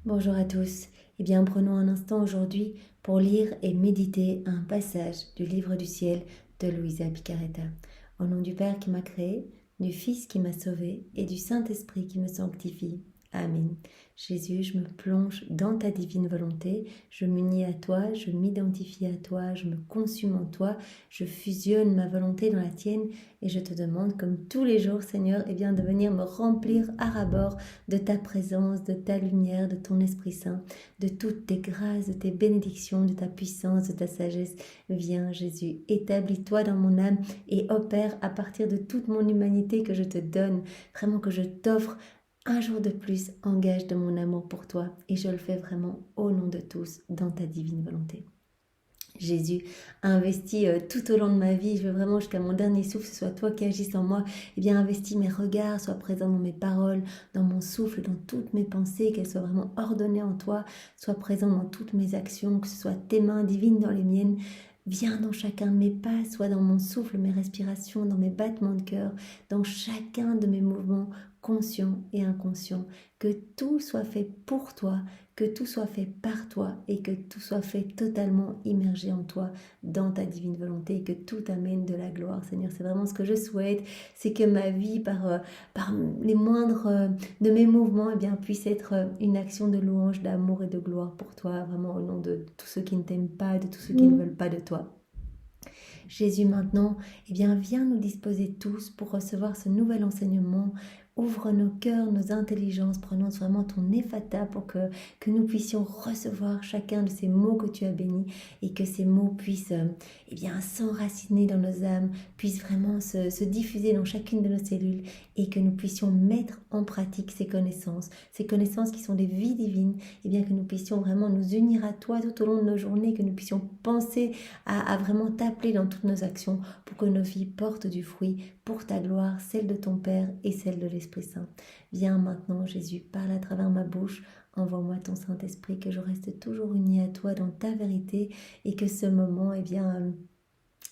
Bonjour à tous. Eh bien, prenons un instant aujourd'hui pour lire et méditer un passage du livre du ciel de Luisa Picaretta. Au nom du Père qui m'a créé, du Fils qui m'a sauvé et du Saint-Esprit qui me sanctifie. Amen. Jésus, je me plonge dans ta divine volonté, je m'unis à toi, je m'identifie à toi, je me consume en toi, je fusionne ma volonté dans la tienne et je te demande, comme tous les jours, Seigneur, eh bien, de venir me remplir à ras-bord de ta présence, de ta lumière, de ton Esprit Saint, de toutes tes grâces, de tes bénédictions, de ta puissance, de ta sagesse. Viens, Jésus, établis-toi dans mon âme et opère à partir de toute mon humanité que je te donne, vraiment que je t'offre un jour de plus en gage de mon amour pour toi. Et je le fais vraiment au nom de tous, dans ta divine volonté. Jésus a investi tout au long de ma vie, je veux vraiment jusqu'à mon dernier souffle, ce soit toi qui agisses en moi, et bien investis mes regards, sois présent dans mes paroles, dans mon souffle, dans toutes mes pensées, qu'elles soient vraiment ordonnées en toi, sois présent dans toutes mes actions, que ce soit tes mains divines dans les miennes. Viens dans chacun de mes pas, soit dans mon souffle, mes respirations, dans mes battements de cœur, dans chacun de mes mouvements conscients et inconscients. Que tout soit fait pour toi, que tout soit fait par toi et que tout soit fait totalement immergé en toi, dans ta divine volonté, et que tout amène de la gloire. Seigneur, c'est vraiment ce que je souhaite, c'est que ma vie, par les moindres de mes mouvements, eh bien, puisse être une action de louange, d'amour et de gloire pour toi, vraiment au nom de tous ceux qui ne t'aiment pas, de tous ceux qui ne veulent pas de toi. Jésus, maintenant, eh bien, viens nous disposer tous pour recevoir ce nouvel enseignement. Ouvre nos cœurs, nos intelligences, prononce vraiment ton ephata pour que nous puissions recevoir chacun de ces mots que tu as bénis et que ces mots puissent eh bien, s'enraciner dans nos âmes, puissent vraiment se diffuser dans chacune de nos cellules et que nous puissions mettre en pratique ces connaissances qui sont des vies divines, et bien que nous puissions vraiment nous unir à toi tout au long de nos journées, que nous puissions penser à vraiment t'appeler dans toutes nos actions pour que nos vies portent du fruit pour ta gloire, celle de ton Père et celle de l'Esprit Saint. Viens maintenant, Jésus, parle à travers ma bouche, envoie-moi ton Saint-Esprit, que je reste toujours unie à toi dans ta vérité et que ce moment, eh bien,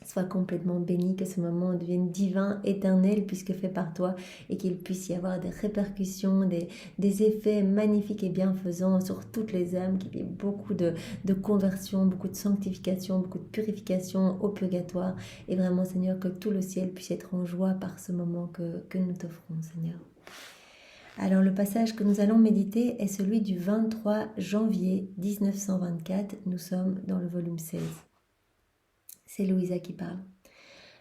soit complètement béni, que ce moment devienne divin, éternel, puisque fait par toi, et qu'il puisse y avoir des répercussions, des effets magnifiques et bienfaisants sur toutes les âmes, qu'il y ait beaucoup de conversion, beaucoup de sanctification, beaucoup de purification au purgatoire, et vraiment, Seigneur, que tout le ciel puisse être en joie par ce moment que nous t'offrons, Seigneur. Alors le passage que nous allons méditer est celui du 23 janvier 1924, nous sommes dans le volume 16. C'est Luisa qui parle.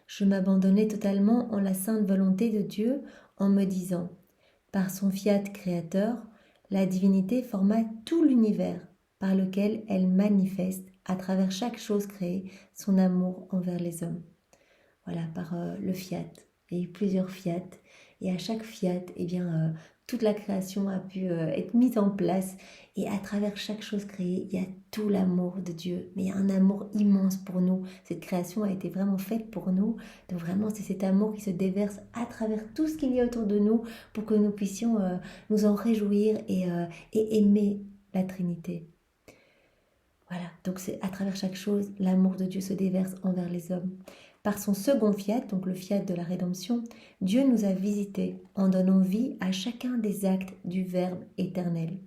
Je m'abandonnais totalement en la sainte volonté de Dieu en me disant, par son fiat créateur, la divinité forma tout l'univers par lequel elle manifeste à travers chaque chose créée son amour envers les hommes. Voilà, par le fiat. Il y a eu plusieurs fiat et à chaque fiat, eh bien, toute la création a pu être mise en place et à travers chaque chose créée, il y a tout l'amour de Dieu. Mais il y a un amour immense pour nous. Cette création a été vraiment faite pour nous. Donc vraiment, c'est cet amour qui se déverse à travers tout ce qu'il y a autour de nous pour que nous puissions nous en réjouir et aimer la Trinité. Voilà, donc c'est à travers chaque chose, l'amour de Dieu se déverse envers les hommes. Par son second fiat, donc le fiat de la rédemption, Dieu nous a visités en donnant vie à chacun des actes du Verbe éternel.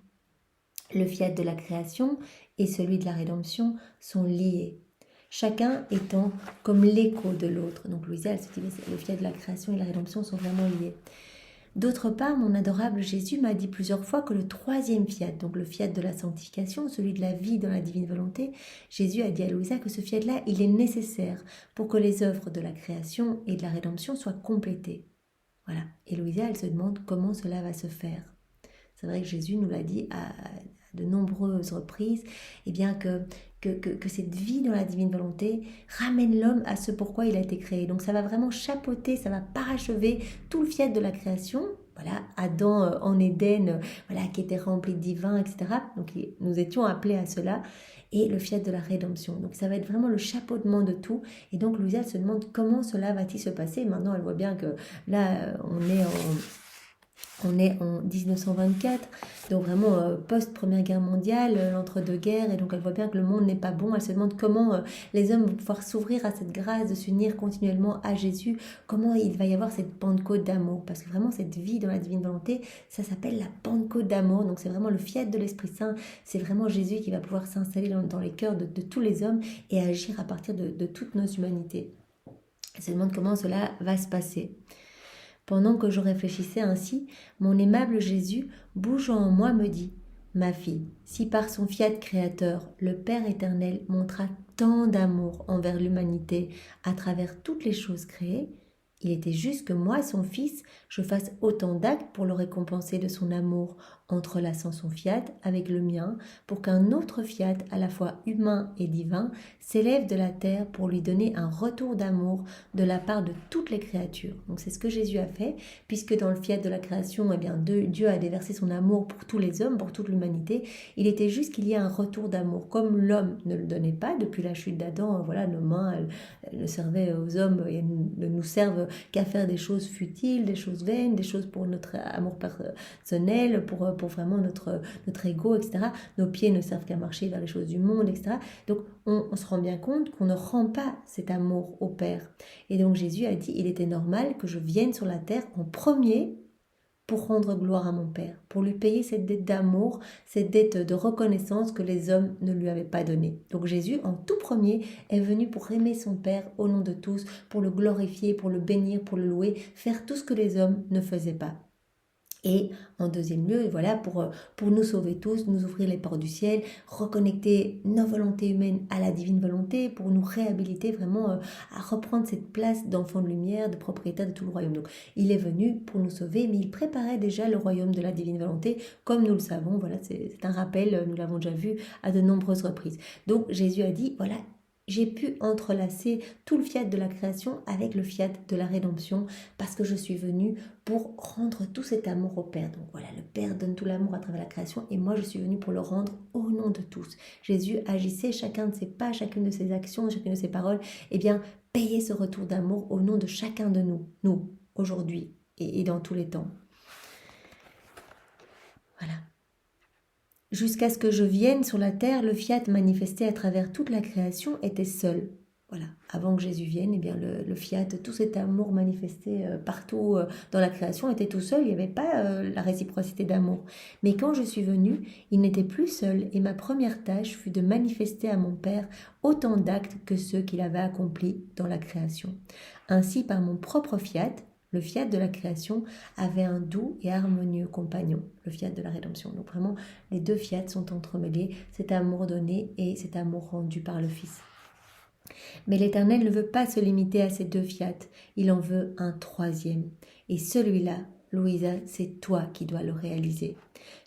Le fiat de la création et celui de la rédemption sont liés, chacun étant comme l'écho de l'autre. Donc Louisa, elle se dit, le fiat de la création et la rédemption sont vraiment liés. D'autre part, mon adorable Jésus m'a dit plusieurs fois que le troisième fiat, donc le fiat de la sanctification, celui de la vie dans la divine volonté, Jésus a dit à Louisa que ce fiat-là, il est nécessaire pour que les œuvres de la création et de la rédemption soient complétées. Voilà. Et Louisa, elle se demande comment cela va se faire. C'est vrai que Jésus nous l'a dit à de nombreuses reprises, eh bien que cette vie dans la divine volonté ramène l'homme à ce pourquoi il a été créé. Donc ça va vraiment chapeauter, ça va parachever tout le fiat de la création. Voilà, Adam en Éden, voilà, qui était rempli de divin, etc. Donc nous étions appelés à cela. Et le fiat de la rédemption. Donc ça va être vraiment le chapeautement de tout. Et donc Louisa se demande comment cela va-t-il se passer. Maintenant elle voit bien que là on est On est en 1924, donc vraiment post-Première Guerre mondiale, l'entre-deux-guerres, et donc elle voit bien que le monde n'est pas bon. Elle se demande comment les hommes vont pouvoir s'ouvrir à cette grâce de s'unir continuellement à Jésus, comment il va y avoir cette Pentecôte d'amour, parce que vraiment cette vie dans la divine volonté, ça s'appelle la Pentecôte d'amour, donc c'est vraiment le fiat de l'Esprit Saint, c'est vraiment Jésus qui va pouvoir s'installer dans les cœurs de tous les hommes et agir à partir de toutes nos humanités. Elle se demande comment cela va se passer. Pendant que je réfléchissais ainsi, mon aimable Jésus, bougeant en moi, me dit : Ma fille, si par son fiat créateur, le Père éternel montra tant d'amour envers l'humanité à travers toutes les choses créées, il était juste que moi, son fils, je fasse autant d'actes pour le récompenser de son amour, entrelaçant son fiat avec le mien, pour qu'un autre fiat, à la fois humain et divin, s'élève de la terre pour lui donner un retour d'amour de la part de toutes les créatures. Donc c'est ce que Jésus a fait, puisque dans le fiat de la création, eh bien, Dieu a déversé son amour pour tous les hommes, pour toute l'humanité. Il était juste qu'il y ait un retour d'amour. Comme l'homme ne le donnait pas depuis la chute d'Adam, voilà, nos mains, elles ne servaient aux hommes et ne nous servent qu'à faire des choses futiles, des choses vaines, des choses pour notre amour personnel, pour vraiment notre ego, etc. Nos pieds ne servent qu'à marcher vers les choses du monde, etc. Donc on se rend bien compte qu'on ne rend pas cet amour au Père. Et donc Jésus a dit, il était normal que je vienne sur la terre en premier pour rendre gloire à mon Père, pour lui payer cette dette d'amour, cette dette de reconnaissance que les hommes ne lui avaient pas donnée. Donc Jésus, en tout premier, est venu pour aimer son Père au nom de tous, pour le glorifier, pour le bénir, pour le louer, faire tout ce que les hommes ne faisaient pas. Et en deuxième lieu, voilà, pour nous sauver tous, nous ouvrir les portes du ciel, reconnecter nos volontés humaines à la divine volonté, pour nous réhabiliter vraiment à reprendre cette place d'enfant de lumière, de propriétaire de tout le royaume. Donc il est venu pour nous sauver, mais il préparait déjà le royaume de la divine volonté, comme nous le savons, voilà, c'est un rappel, nous l'avons déjà vu à de nombreuses reprises. Donc Jésus a dit, voilà, j'ai pu entrelacer tout le fiat de la création avec le fiat de la rédemption parce que je suis venu pour rendre tout cet amour au Père. Donc voilà, le Père donne tout l'amour à travers la création et moi je suis venue pour le rendre au nom de tous. Jésus agissait chacun de ses pas, chacune de ses actions, chacune de ses paroles, eh bien payez ce retour d'amour au nom de chacun de nous, aujourd'hui et dans tous les temps. Voilà. Jusqu'à ce que je vienne sur la terre, le fiat manifesté à travers toute la création était seul. Voilà, avant que Jésus vienne, eh bien le fiat, tout cet amour manifesté partout dans la création était tout seul, il n'y avait pas la réciprocité d'amour. Mais quand je suis venue, il n'était plus seul et ma première tâche fut de manifester à mon Père autant d'actes que ceux qu'il avait accomplis dans la création. Ainsi, par mon propre fiat, le fiat de la création avait un doux et harmonieux compagnon, le fiat de la rédemption. Donc vraiment, les deux fiats sont entremêlés, cet amour donné et cet amour rendu par le Fils. Mais l'Éternel ne veut pas se limiter à ces deux fiats, il en veut un troisième. Et celui-là, Louisa, c'est toi qui dois le réaliser.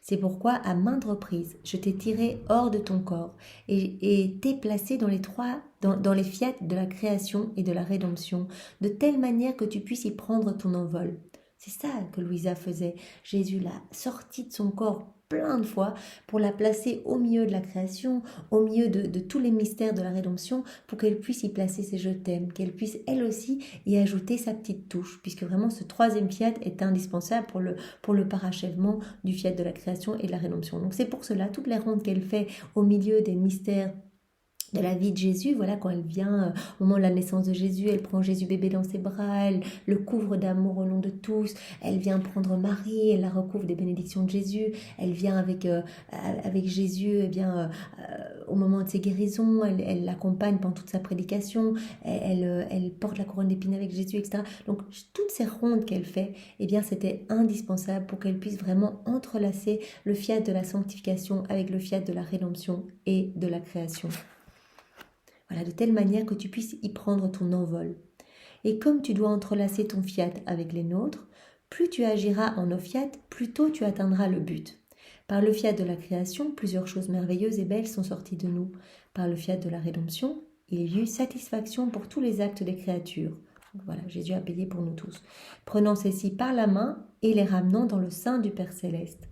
C'est pourquoi, à maintes reprises, je t'ai tiré hors de ton corps et t'ai placé dans les fiats de la création et de la rédemption, de telle manière que tu puisses y prendre ton envol. C'est ça que Louisa faisait. Jésus l'a sortie de son corps plein de fois pour la placer au milieu de la création, au milieu de tous les mystères de la rédemption, pour qu'elle puisse y placer ses je t'aime, qu'elle puisse elle aussi y ajouter sa petite touche, puisque vraiment ce troisième fiat est indispensable pour le parachèvement du fiat de la création et de la rédemption. Donc c'est pour cela, toutes les rondes qu'elle fait au milieu des mystères de la vie de Jésus, voilà, quand elle vient au moment de la naissance de Jésus, elle prend Jésus bébé dans ses bras, elle le couvre d'amour au nom de tous, elle vient prendre Marie, elle la recouvre des bénédictions de Jésus, elle vient avec Jésus, eh bien, au moment de ses guérisons, elle l'accompagne pendant toute sa prédication, elle porte la couronne d'épines avec Jésus, etc. Donc toutes ces rondes qu'elle fait, eh bien, c'était indispensable pour qu'elle puisse vraiment entrelacer le fiat de la sanctification avec le fiat de la rédemption et de la création. Voilà, de telle manière que tu puisses y prendre ton envol. Et comme tu dois entrelacer ton fiat avec les nôtres, plus tu agiras en nos fiat, plus tôt tu atteindras le but. Par le fiat de la création, plusieurs choses merveilleuses et belles sont sorties de nous. Par le fiat de la rédemption, il y eut satisfaction pour tous les actes des créatures. Donc voilà, Jésus a payé pour nous tous. Prenant celles-ci par la main et les ramenant dans le sein du Père Céleste.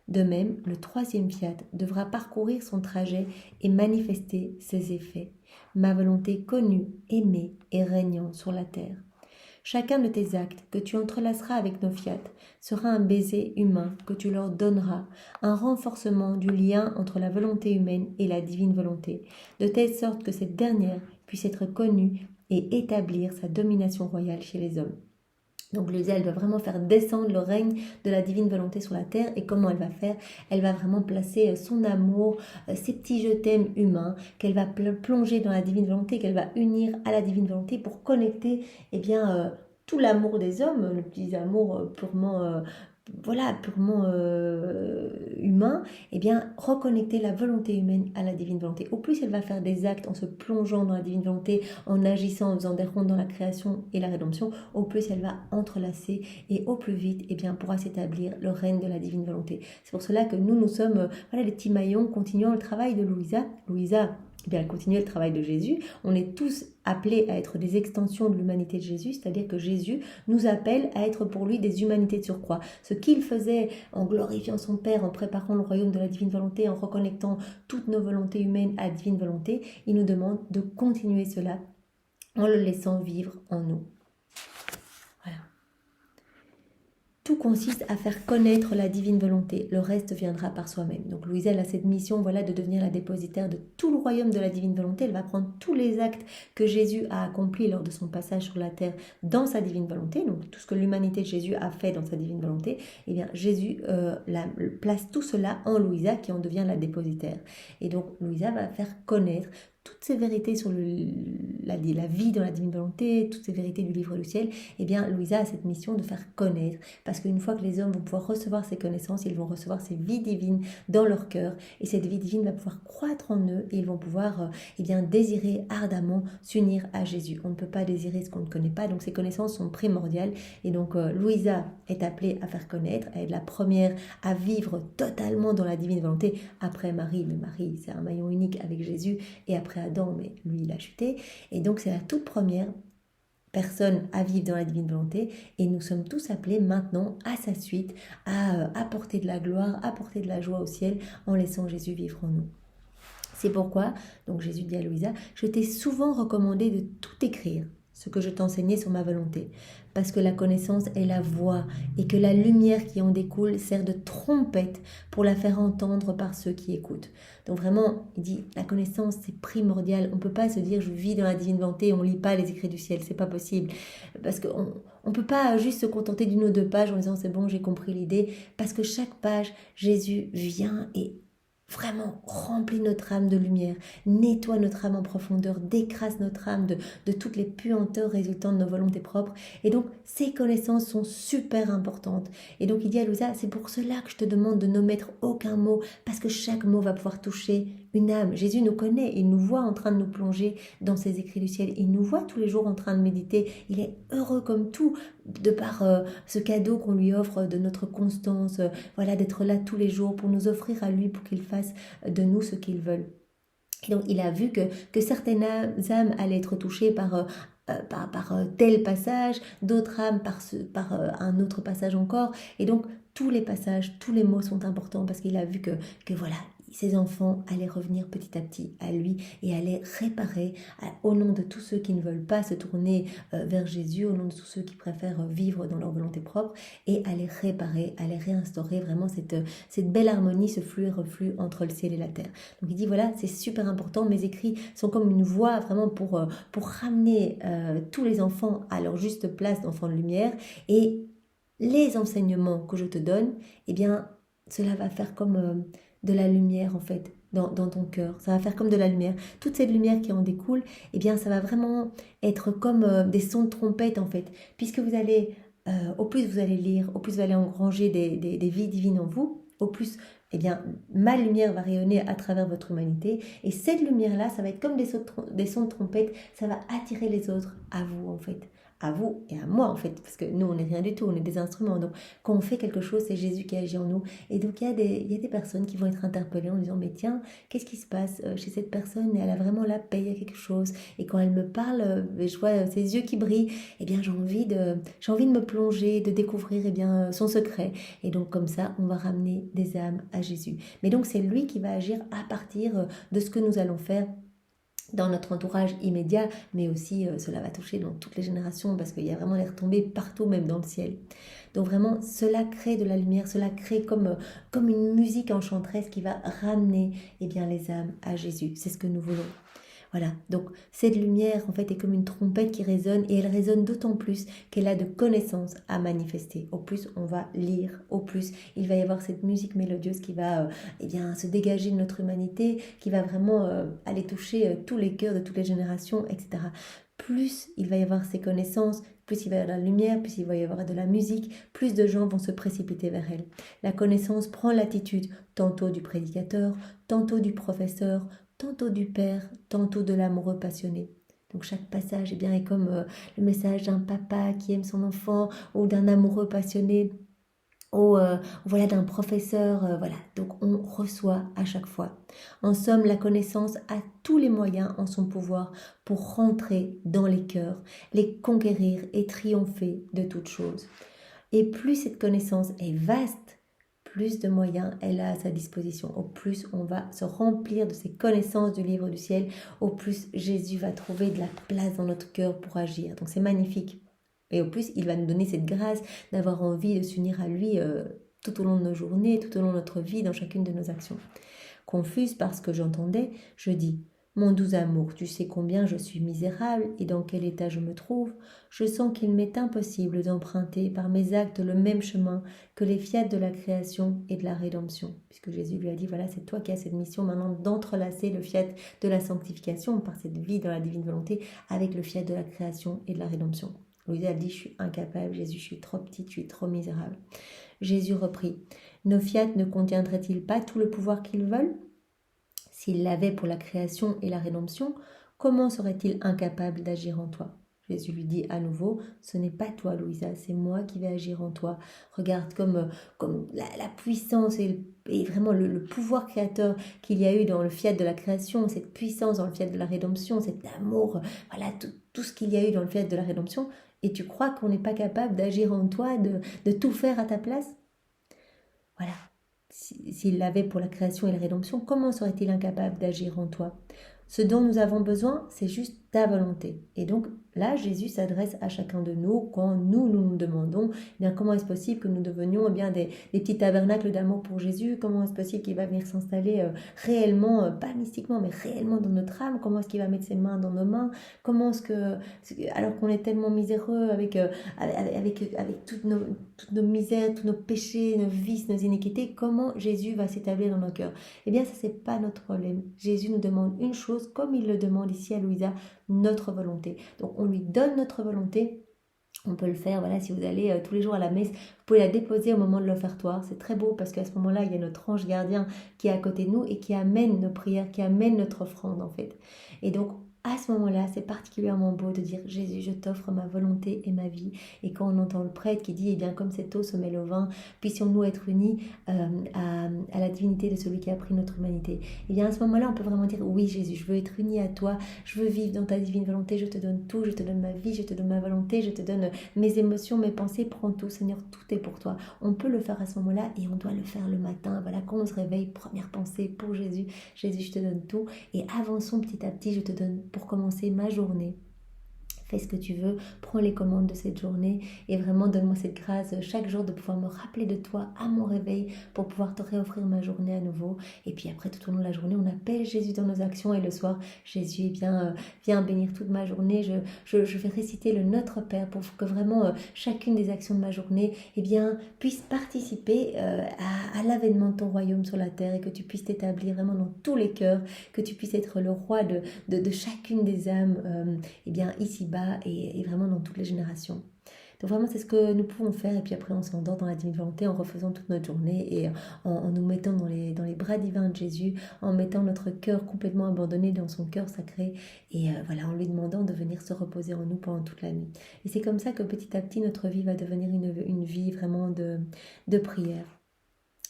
De même, le troisième fiat devra parcourir son trajet et manifester ses effets. Ma volonté connue, aimée et régnant sur la terre. Chacun de tes actes que tu entrelaceras avec nos fiat sera un baiser humain que tu leur donneras, un renforcement du lien entre la volonté humaine et la divine volonté, de telle sorte que cette dernière puisse être connue et établir sa domination royale chez les hommes. Donc Louisa, elle va vraiment faire descendre le règne de la divine volonté sur la terre. Et comment elle va faire? Elle va vraiment placer son amour, ses petits je t'aime humains, qu'elle va plonger dans la divine volonté, qu'elle va unir à la divine volonté pour connecter tout l'amour des hommes, le petit amour purement humain, reconnecter la volonté humaine à la divine volonté. Au plus elle va faire des actes en se plongeant dans la divine volonté, en agissant, en faisant des rondes dans la création et la rédemption, au plus elle va entrelacer et au plus vite pourra s'établir le règne de la divine volonté. C'est pour cela que nous sommes les petits maillons continuant le travail de Louisa. Elle continue le travail de Jésus. On est tous appelés à être des extensions de l'humanité de Jésus, c'est-à-dire que Jésus nous appelle à être pour lui des humanités de surcroît. Ce qu'il faisait en glorifiant son Père, en préparant le royaume de la divine volonté, en reconnectant toutes nos volontés humaines à la divine volonté, il nous demande de continuer cela en le laissant vivre en nous. Voilà. Tout consiste à faire connaître la divine volonté. Le reste viendra par soi-même. Donc Louisa, elle a cette mission de devenir la dépositaire de tout le royaume de la divine volonté. Elle va prendre tous les actes que Jésus a accomplis lors de son passage sur la terre dans sa divine volonté. Donc tout ce que l'humanité de Jésus a fait dans sa divine volonté, Jésus place tout cela en Louisa qui en devient la dépositaire. Et donc Louisa va faire connaître toutes ces vérités sur la vie dans la divine volonté, toutes ces vérités du livre du ciel. Louisa a cette mission de faire connaître, parce qu'une fois que les hommes vont pouvoir recevoir ces connaissances, ils vont recevoir ces vies divines dans leur cœur, et cette vie divine va pouvoir croître en eux, et ils vont pouvoir désirer ardemment s'unir à Jésus. On ne peut pas désirer ce qu'on ne connaît pas, donc ces connaissances sont primordiales, et donc Louisa est appelée à faire connaître, elle est la première à vivre totalement dans la divine volonté, après Marie, mais Marie c'est un maillon unique avec Jésus, et après Adam, mais lui il a chuté, et donc c'est la toute première personne à vivre dans la divine volonté, et nous sommes tous appelés maintenant à sa suite à apporter de la gloire, apporter de la joie au ciel en laissant Jésus vivre en nous. C'est pourquoi, donc Jésus dit à Louisa, je t'ai souvent recommandé de tout écrire, ce que je t'enseignais sur ma volonté, parce que la connaissance est la voix et que la lumière qui en découle sert de trompette pour la faire entendre par ceux qui écoutent. Donc vraiment, il dit, la connaissance c'est primordial. On ne peut pas se dire je vis dans la divine volonté et on ne lit pas les écrits du ciel, c'est pas possible. Parce qu'on ne peut pas juste se contenter d'une ou deux pages en disant c'est bon, j'ai compris l'idée, parce que chaque page, Jésus vient et vraiment remplit notre âme de lumière, nettoie notre âme en profondeur, décrasse notre âme de toutes les puanteurs résultant de nos volontés propres. Et donc, ces connaissances sont super importantes. Et donc, il dit à Louisa, c'est pour cela que je te demande de n'omettre aucun mot, parce que chaque mot va pouvoir toucher une âme. Jésus nous connaît, il nous voit en train de nous plonger dans ses écrits du ciel. Il nous voit tous les jours en train de méditer. Il est heureux comme tout, de par ce cadeau qu'on lui offre de notre constance, d'être là tous les jours pour nous offrir à lui, pour qu'il fasse de nous ce qu'il veut. Et donc il a vu que certaines âmes allaient être touchées par tel passage, d'autres âmes par un autre passage encore. Et donc tous les passages, tous les mots sont importants, parce qu'il a vu que ses enfants allaient revenir petit à petit à lui et allaient réparer au nom de tous ceux qui ne veulent pas se tourner vers Jésus, au nom de tous ceux qui préfèrent vivre dans leur volonté propre, et allaient réparer, allaient réinstaurer vraiment cette belle harmonie, ce flux et reflux entre le ciel et la terre. Donc il dit c'est super important, mes écrits sont comme une voie vraiment pour ramener tous les enfants à leur juste place d'enfants de lumière, et les enseignements que je te donne, cela va faire comme de la lumière en fait dans ton cœur. Ça va faire comme de la lumière. Toute cette lumière qui en découle, ça va vraiment être comme des sons de trompette en fait. Puisque vous allez, au plus vous allez lire, au plus vous allez engranger des vies divines en vous, au plus ma lumière va rayonner à travers votre humanité. Et cette lumière-là, ça va être comme des sons de trompette. Ça va attirer les autres à vous en fait. À vous et à moi en fait, parce que nous on n'est rien du tout, on est des instruments. Donc quand on fait quelque chose, c'est Jésus qui agit en nous. Et donc il y a des personnes qui vont être interpellées en disant mais tiens, qu'est-ce qui se passe chez cette personne? Elle a vraiment la paix, il y a quelque chose. Et quand elle me parle, je vois ses yeux qui brillent, j'ai envie de me plonger, de découvrir son secret. Et donc comme ça, on va ramener des âmes à Jésus. Mais donc c'est lui qui va agir à partir de ce que nous allons faire dans notre entourage immédiat, mais aussi cela va toucher dans toutes les générations parce qu'il y a vraiment des retombées partout, même dans le ciel. Donc vraiment, cela crée de la lumière, cela crée comme une musique enchanteresse qui va ramener les âmes à Jésus. C'est ce que nous voulons. Voilà, donc cette lumière en fait est comme une trompette qui résonne et elle résonne d'autant plus qu'elle a de connaissances à manifester. Au plus on va lire, au plus il va y avoir cette musique mélodieuse qui va se dégager de notre humanité, qui va vraiment aller toucher tous les cœurs de toutes les générations, etc. Plus il va y avoir ces connaissances, plus il va y avoir de la lumière, plus il va y avoir de la musique, plus de gens vont se précipiter vers elle. La connaissance prend l'attitude tantôt du prédicateur, tantôt du professeur, tantôt du père, tantôt de l'amoureux passionné. Donc chaque passage est comme le message d'un papa qui aime son enfant ou d'un amoureux passionné ou d'un professeur. Voilà, donc on reçoit à chaque fois. En somme, la connaissance a tous les moyens en son pouvoir pour rentrer dans les cœurs, les conquérir et triompher de toutes choses. Et plus cette connaissance est vaste, plus de moyens elle a à sa disposition. Au plus on va se remplir de ces connaissances du livre du ciel, au plus Jésus va trouver de la place dans notre cœur pour agir. Donc c'est magnifique. Et au plus, il va nous donner cette grâce d'avoir envie de s'unir à lui tout au long de nos journées, tout au long de notre vie, dans chacune de nos actions. Confuse parce que j'entendais, je dis: mon doux amour, tu sais combien je suis misérable et dans quel état je me trouve. Je sens qu'il m'est impossible d'emprunter par mes actes le même chemin que les fiat de la création et de la rédemption. Puisque Jésus lui a dit, voilà, c'est toi qui as cette mission maintenant d'entrelacer le fiat de la sanctification par cette vie dans la divine volonté avec le fiat de la création et de la rédemption. Louisa a dit, je suis incapable, Jésus, je suis trop petite, je suis trop misérable. Jésus reprit, nos fiat ne contiendraient-ils pas tout le pouvoir qu'ils veulent ? S'ils l'avaient pour la création et la rédemption, comment serait-il incapable d'agir en toi ? Jésus lui dit à nouveau, ce n'est pas toi, Louisa, c'est moi qui vais agir en toi. Regarde comme la puissance et vraiment le pouvoir créateur qu'il y a eu dans le fiat de la création, cette puissance dans le fiat de la rédemption, cet amour, voilà, tout ce qu'il y a eu dans le fiat de la rédemption. Et tu crois qu'on n'est pas capable d'agir en toi, de tout faire à ta place ? Voilà. S'il l'avait pour la création et la rédemption, comment serait-il incapable d'agir en toi ? Ce dont nous avons besoin, c'est juste ta volonté. Et donc là, Jésus s'adresse à chacun de nous quand nous demandons comment est-ce possible que nous devenions des petits tabernacles d'amour pour Jésus. Comment est-ce possible qu'il va venir s'installer réellement, pas mystiquement, mais réellement dans notre âme. Comment est-ce qu'il va mettre ses mains dans nos mains. Comment est-ce que, alors qu'on est tellement miséreux avec toutes nos misères, tous nos péchés, nos vices, nos iniquités, comment Jésus va s'établir dans nos cœurs ? Eh bien, ça, c'est pas notre problème. Jésus nous demande une chose, comme il le demande ici à Louisa, notre volonté. Donc, on lui donne notre volonté. On peut le faire, voilà, si vous allez tous les jours à la messe, vous pouvez la déposer au moment de l'offertoire. C'est très beau parce qu'à ce moment-là, il y a notre ange gardien qui est à côté de nous et qui amène nos prières, qui amène notre offrande en fait. Et donc, à ce moment-là, c'est particulièrement beau de dire « Jésus, je t'offre ma volonté et ma vie ». Et quand on entend le prêtre qui dit « comme cette eau se mêle au vin, puissions-nous être unis à la divinité de celui qui a pris notre humanité ». Et bien à ce moment-là, on peut vraiment dire « Oui Jésus, je veux être uni à toi, je veux vivre dans ta divine volonté, je te donne tout, je te donne ma vie, je te donne ma volonté, je te donne mes émotions, mes pensées, prends tout Seigneur, tout est pour toi ». On peut le faire à ce moment-là et on doit le faire le matin. Voilà, quand on se réveille, première pensée pour Jésus, « Jésus, je te donne tout ». Et avançons petit à petit, je te donne pour commencer ma journée. Fais ce que tu veux, prends les commandes de cette journée et vraiment donne-moi cette grâce chaque jour de pouvoir me rappeler de toi à mon réveil pour pouvoir te réoffrir ma journée à nouveau. Et puis après, tout au long de la journée, on appelle Jésus dans nos actions et le soir, Jésus, viens bénir toute ma journée. Je vais réciter le Notre Père pour que vraiment chacune des actions de ma journée puisse participer à l'avènement de ton royaume sur la terre et que tu puisses t'établir vraiment dans tous les cœurs, que tu puisses être le roi de chacune des âmes ici-bas et vraiment dans toutes les générations. Donc vraiment c'est ce que nous pouvons faire et puis après on s'endort dans la divine volonté en refaisant toute notre journée et en nous mettant dans les bras divins de Jésus, en mettant notre cœur complètement abandonné dans son cœur sacré et en lui demandant de venir se reposer en nous pendant toute la nuit. Et c'est comme ça que petit à petit notre vie va devenir une vie vraiment de prière.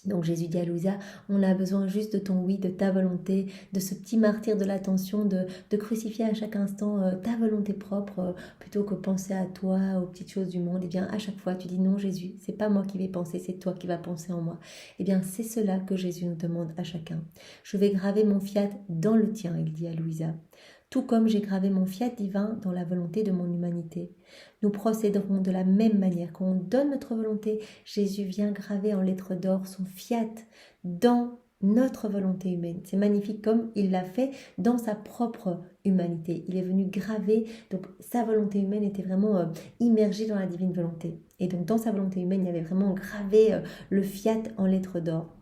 Donc Jésus dit à Louisa, on a besoin juste de ton oui, de ta volonté, de ce petit martyr de l'attention, de crucifier à chaque instant ta volonté propre plutôt que penser à toi, aux petites choses du monde. Et bien à chaque fois tu dis non Jésus, c'est pas moi qui vais penser, c'est toi qui vas penser en moi. Et bien c'est cela que Jésus nous demande à chacun. Je vais graver mon fiat dans le tien, il dit à Louisa. tout comme j'ai gravé mon fiat divin dans la volonté de mon humanité. Nous procéderons de la même manière. Quand on donne notre volonté, Jésus vient graver en lettres d'or son fiat dans notre volonté humaine. C'est magnifique comme il l'a fait dans sa propre humanité. Il est venu graver, donc sa volonté humaine était vraiment immergée dans la divine volonté. Et donc dans sa volonté humaine, il y avait vraiment gravé le fiat en lettres d'or.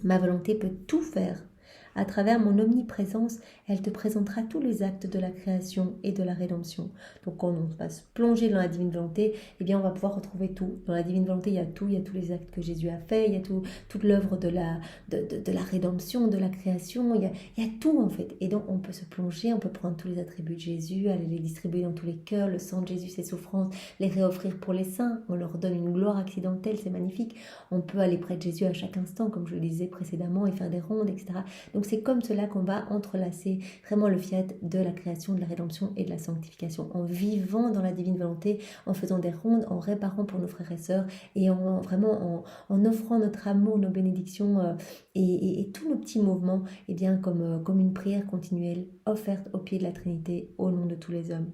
Ma volonté peut tout faire. À travers mon omniprésence, elle te présentera tous les actes de la création et de la rédemption. Donc quand on va se plonger dans la divine volonté, eh bien on va pouvoir retrouver tout. Dans la divine volonté, il y a tout, il y a tous les actes que Jésus a fait, il y a toute l'œuvre de la rédemption, de la création, il y a tout en fait. Et donc on peut se plonger, on peut prendre tous les attributs de Jésus, aller les distribuer dans tous les cœurs, le sang de Jésus, ses souffrances, les réoffrir pour les saints. On leur donne une gloire accidentelle, c'est magnifique. On peut aller près de Jésus à chaque instant, comme je le disais précédemment, et faire des rondes, etc. Donc c'est comme cela qu'on va entrelacer vraiment le fiat de la création, de la rédemption et de la sanctification, en vivant dans la divine volonté, en faisant des rondes, en réparant pour nos frères et sœurs, et en offrant notre amour, nos bénédictions et tous nos petits mouvements, eh bien comme une prière continuelle offerte au pied de la Trinité, au nom de tous les hommes.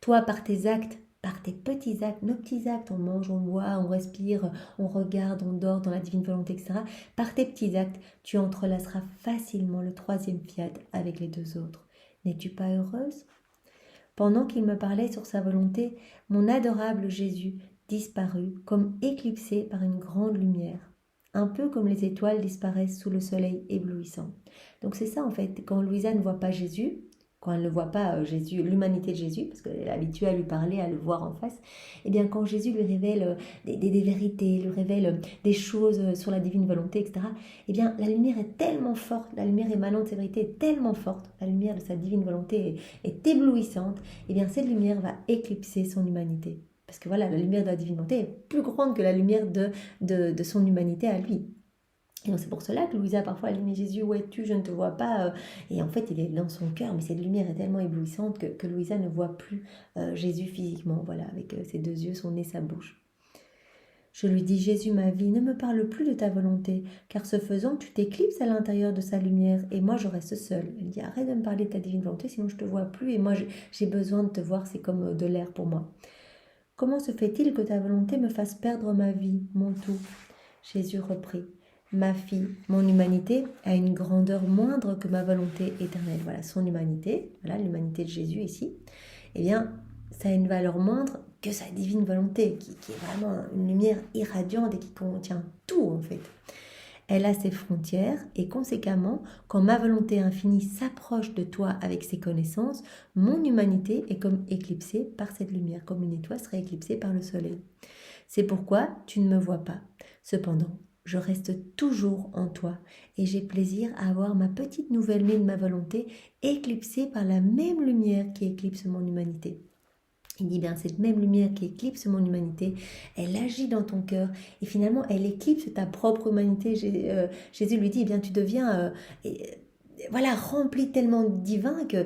Toi, par tes actes, par tes petits actes, nos petits actes, on mange, on boit, on respire, on regarde, on dort dans la divine volonté, etc. Par tes petits actes, tu entrelaceras facilement le troisième fiat avec les deux autres. N'es-tu pas heureuse ? Pendant qu'il me parlait sur sa volonté, mon adorable Jésus disparut comme éclipsé par une grande lumière, un peu comme les étoiles disparaissent sous le soleil éblouissant. Donc c'est ça en fait, quand Louisa ne voit pas Jésus, quand elle ne voit pas Jésus, l'humanité de Jésus, parce qu'elle est habituée à lui parler, à le voir en face, et bien quand Jésus lui révèle des vérités, lui révèle des choses sur la divine volonté, etc., et bien la lumière est tellement forte, la lumière émanant de ces vérités est tellement forte, la lumière de sa divine volonté est éblouissante, et bien cette lumière va éclipser son humanité. Parce que voilà, la lumière de la divine volonté est plus grande que la lumière de son humanité à lui. Et donc c'est pour cela que Louisa parfois elle dit mais Jésus où es-tu, je ne te vois pas, et en fait il est dans son cœur, mais cette lumière est tellement éblouissante que Louisa ne voit plus Jésus physiquement, voilà, avec ses deux yeux, son nez, sa bouche. Je lui dis Jésus ma vie, ne me parle plus de ta volonté, car ce faisant tu t'éclipses à l'intérieur de sa lumière et moi je reste seule. Elle dit arrête de me parler de ta divine volonté sinon je te vois plus et moi j'ai besoin de te voir, c'est comme de l'air pour moi. Comment se fait-il que ta volonté me fasse perdre ma vie, mon tout ? Jésus reprit. Ma fille, mon humanité a une grandeur moindre que ma volonté éternelle. Voilà, son humanité, voilà l'humanité de Jésus ici, eh bien, ça a une valeur moindre que sa divine volonté, qui est vraiment une lumière irradiante et qui contient tout en fait. Elle a ses frontières et conséquemment, quand ma volonté infinie s'approche de toi avec ses connaissances, mon humanité est comme éclipsée par cette lumière, comme une étoile serait éclipsée par le soleil. C'est pourquoi tu ne me vois pas. Cependant, je reste toujours en toi et j'ai plaisir à avoir ma petite nouvelle-née de ma volonté éclipsée par la même lumière qui éclipse mon humanité. Il dit bien cette même lumière qui éclipse mon humanité, elle agit dans ton cœur et finalement elle éclipse ta propre humanité. Jésus lui dit, eh bien tu deviens voilà, rempli tellement divin que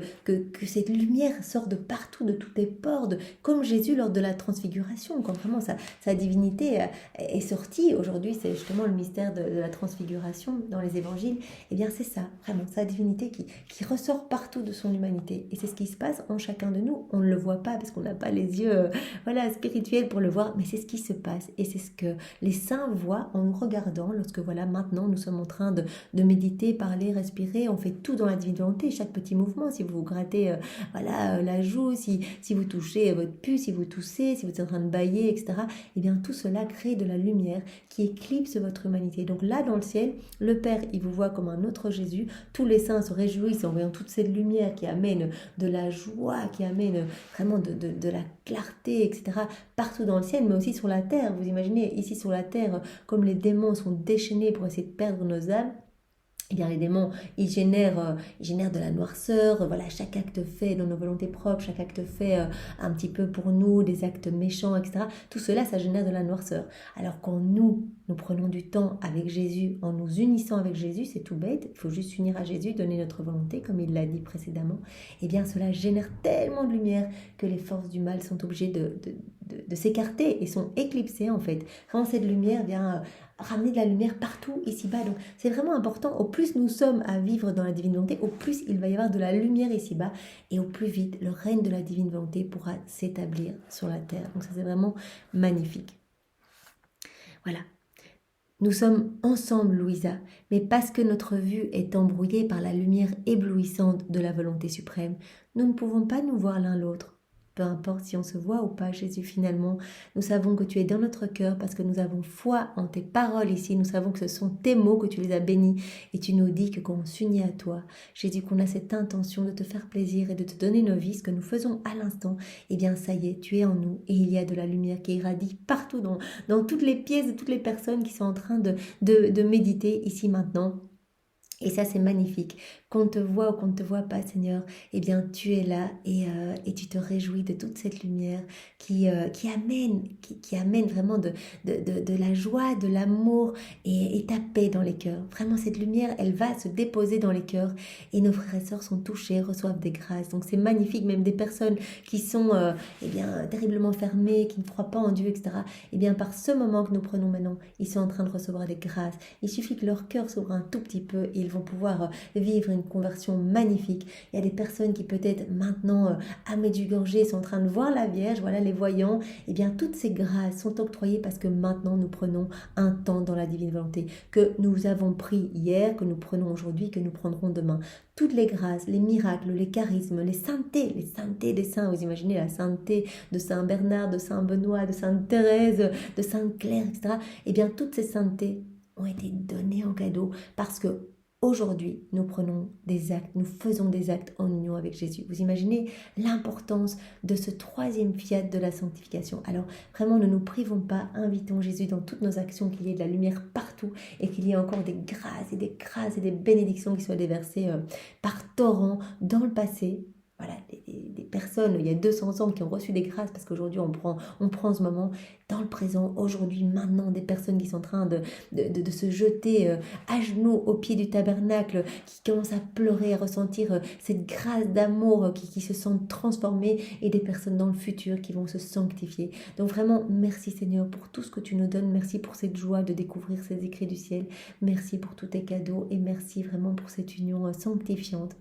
cette lumière sort de partout, de tous tes pores, comme Jésus lors de la transfiguration, quand vraiment sa divinité est sortie. Aujourd'hui, c'est justement le mystère de la transfiguration dans les évangiles. Eh bien, c'est ça, vraiment, sa divinité qui ressort partout de son humanité. Et c'est ce qui se passe en chacun de nous. On ne le voit pas parce qu'on n'a pas les yeux voilà, spirituels pour le voir, mais c'est ce qui se passe. Et c'est ce que les saints voient en nous regardant lorsque, voilà, maintenant, nous sommes en train de méditer, parler, respirer. On fait tout dans la divine volonté, chaque petit mouvement, si vous vous grattez la joue, si vous touchez votre puce, si vous toussez, si vous êtes en train de bâiller, etc. Et bien tout cela crée de la lumière qui éclipse votre humanité. Donc là dans le ciel, le Père il vous voit comme un autre Jésus, tous les saints se réjouissent en voyant toute cette lumière qui amène de la joie, qui amène vraiment de la clarté, etc. partout dans le ciel, mais aussi sur la terre. Vous imaginez ici sur la terre, comme les démons sont déchaînés pour essayer de perdre nos âmes, eh bien, les démons, ils génèrent de la noirceur, voilà, chaque acte fait dans nos volontés propres, chaque acte fait un petit peu pour nous, des actes méchants, etc. Tout cela, ça génère de la noirceur. Alors quand nous prenons du temps avec Jésus, en nous unissant avec Jésus, c'est tout bête, il faut juste s'unir à Jésus, donner notre volonté, comme il l'a dit précédemment, eh bien cela génère tellement de lumière que les forces du mal sont obligées de s'écarter et sont éclipsées en fait. Quand cette lumière vient ramener de la lumière partout ici-bas. Donc c'est vraiment important, au plus nous sommes à vivre dans la divine volonté, au plus il va y avoir de la lumière ici-bas et au plus vite le règne de la divine volonté pourra s'établir sur la terre. Donc ça c'est vraiment magnifique. Voilà. Nous sommes ensemble, Louisa, mais parce que notre vue est embrouillée par la lumière éblouissante de la volonté suprême, nous ne pouvons pas nous voir l'un l'autre. Peu importe si on se voit ou pas, Jésus, finalement, nous savons que tu es dans notre cœur parce que nous avons foi en tes paroles ici. Nous savons que ce sont tes mots, que tu les as bénis et tu nous dis que quand on s'unit à toi, Jésus, qu'on a cette intention de te faire plaisir et de te donner nos vies, ce que nous faisons à l'instant, eh bien ça y est, tu es en nous et il y a de la lumière qui irradie partout dans toutes les pièces de toutes les personnes qui sont en train de méditer ici maintenant. Et ça, c'est magnifique. Qu'on te voit ou qu'on ne te voit pas, Seigneur, eh bien, tu es là et tu te réjouis de toute cette lumière qui amène vraiment de la joie, de l'amour et ta paix dans les cœurs. Vraiment, cette lumière, elle va se déposer dans les cœurs et nos frères et sœurs sont touchés, reçoivent des grâces. Donc, c'est magnifique. Même des personnes qui sont eh bien, terriblement fermées, qui ne croient pas en Dieu, etc. Eh bien, par ce moment que nous prenons maintenant, ils sont en train de recevoir des grâces. Il suffit que leur cœur s'ouvre un tout petit peu et ils vont pouvoir vivre une conversion magnifique. Il y a des personnes qui peut-être maintenant à Medjugorje sont en train de voir la Vierge, voilà les voyants. Eh bien toutes ces grâces sont octroyées parce que maintenant nous prenons un temps dans la divine volonté que nous avons pris hier, que nous prenons aujourd'hui, que nous prendrons demain. Toutes les grâces, les miracles, les charismes, les saintetés des saints. Vous imaginez la sainteté de Saint Bernard, de Saint Benoît, de Sainte Thérèse, de Sainte Claire, etc. Eh bien toutes ces saintetés ont été données en cadeau parce que aujourd'hui, nous prenons des actes, nous faisons des actes en union avec Jésus. Vous imaginez l'importance de ce troisième fiat de la sanctification. Alors vraiment, ne nous privons pas, invitons Jésus dans toutes nos actions, qu'il y ait de la lumière partout et qu'il y ait encore des grâces et des bénédictions qui soient déversées par torrent dans le passé. Voilà, des personnes, il y a 200 ans qui ont reçu des grâces parce qu'aujourd'hui on prend ce moment dans le présent, aujourd'hui, maintenant, des personnes qui sont en train de se jeter à genoux au pied du tabernacle, qui commencent à pleurer, à ressentir cette grâce d'amour, qui se sentent transformées et des personnes dans le futur qui vont se sanctifier. Donc vraiment, merci Seigneur pour tout ce que tu nous donnes, merci pour cette joie de découvrir ces écrits du ciel, merci pour tous tes cadeaux et merci vraiment pour cette union sanctifiante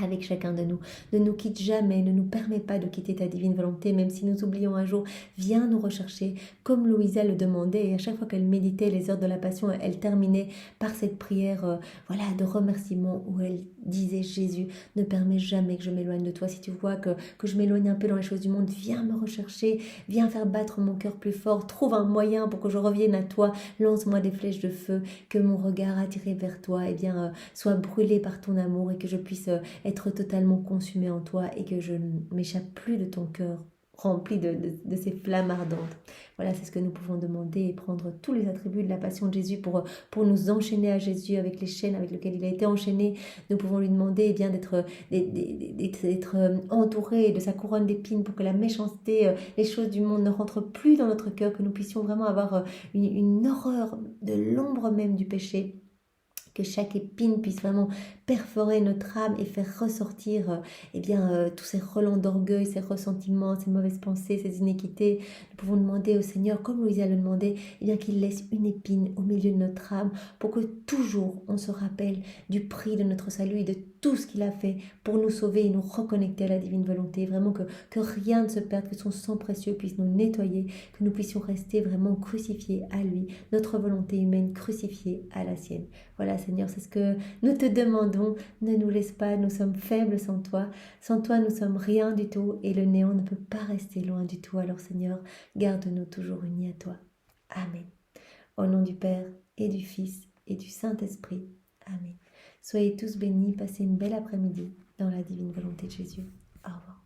avec chacun de nous. Ne nous quitte jamais, ne nous permets pas de quitter ta divine volonté, même si nous oublions un jour, viens nous rechercher, comme Louisa le demandait, et à chaque fois qu'elle méditait les heures de la passion, elle terminait par cette prière voilà, de remerciement où elle disait, Jésus, ne permets jamais que je m'éloigne de toi. Si tu vois que je m'éloigne un peu dans les choses du monde, viens me rechercher, viens faire battre mon cœur plus fort, trouve un moyen pour que je revienne à toi, lance-moi des flèches de feu, que mon regard attiré vers toi eh bien, soit brûlé par ton amour et que je puisse être totalement consumé en toi et que je ne m'échappe plus de ton cœur rempli de ces flammes ardentes. Voilà, c'est ce que nous pouvons demander et prendre tous les attributs de la passion de Jésus pour nous enchaîner à Jésus avec les chaînes avec lesquelles il a été enchaîné. Nous pouvons lui demander eh bien, d'être entouré de sa couronne d'épines pour que la méchanceté, les choses du monde ne rentrent plus dans notre cœur, que nous puissions vraiment avoir une horreur de l'ombre même du péché. Que chaque épine puisse vraiment perforer notre âme et faire ressortir tous ces relents d'orgueil, ces ressentiments, ces mauvaises pensées, ces iniquités. Nous pouvons demander au Seigneur, comme Louisa le demandait, qu'il laisse une épine au milieu de notre âme pour que toujours on se rappelle du prix de notre salut et de tout ce qu'il a fait pour nous sauver et nous reconnecter à la divine volonté. Vraiment que rien ne se perde, que son sang précieux puisse nous nettoyer, que nous puissions rester vraiment crucifiés à lui, notre volonté humaine crucifiée à la sienne. Voilà Seigneur, c'est ce que nous te demandons. Ne nous laisse pas, nous sommes faibles sans toi. Sans toi, nous sommes rien du tout et le néant ne peut pas rester loin du tout. Alors Seigneur, garde-nous toujours unis à toi. Amen. Au nom du Père et du Fils et du Saint-Esprit. Amen. Soyez tous bénis, passez une belle après-midi dans la divine volonté de Jésus. Au revoir.